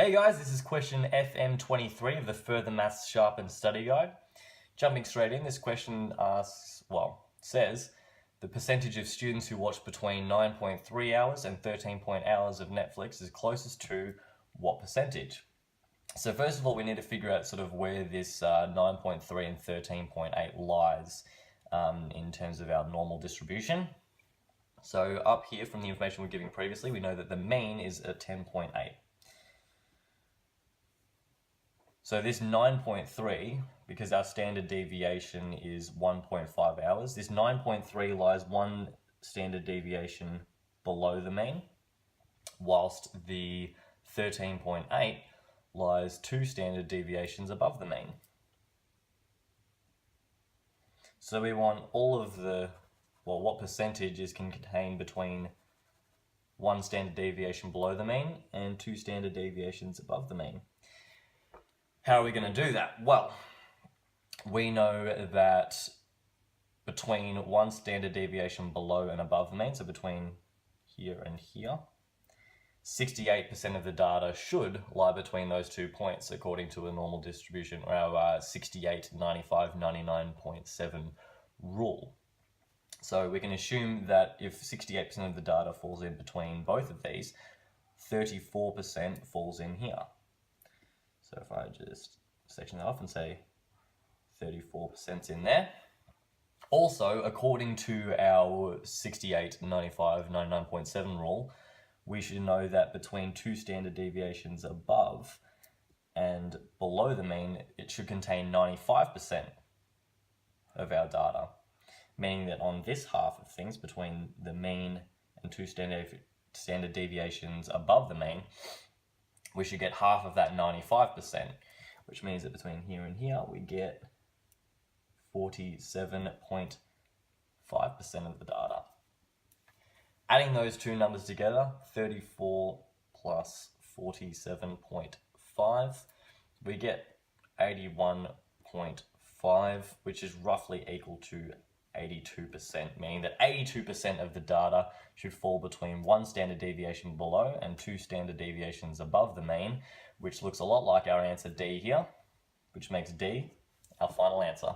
Hey guys, this is question FM023 of the Further Maths Sharpened Study Guide. Jumping straight in, this question says the percentage of students who watch between 9.3 hours and 13 hours of Netflix is closest to what percentage? So first of all, we need to figure out sort of where this 9.3 and 13.8 lies in terms of our normal distribution. So up here from the information we're giving previously, we know that the mean is a 10.8. So this 9.3, because our standard deviation is 1.5 hours, this 9.3 lies one standard deviation below the mean, whilst the 13.8 lies two standard deviations above the mean. So we want all of the, what percentage is contained between one standard deviation below the mean and two standard deviations above the mean. How are we going to do that? Well, we know that between one standard deviation below and above the mean, so between here and here, 68% of the data should lie between those 2 points according to a normal distribution, or our 68, 95, 99.7 rule. So we can assume that if 68% of the data falls in between both of these, 34% falls in here. So if I just section that off and say 34% in there. Also, according to our 68, 95, 99.7 rule, we should know that between two standard deviations above and below the mean, it should contain 95% of our data. Meaning that on this half of things, between the mean and two standard deviations above the mean, we should get half of that 95%, which means that between here and here, we get 47.5% of the data. Adding those two numbers together, 34 plus 47.5, we get 81.5, which is roughly equal to 82%, meaning that 82% of the data should fall between one standard deviation below and two standard deviations above the mean, which looks a lot like our answer D here, which makes D our final answer.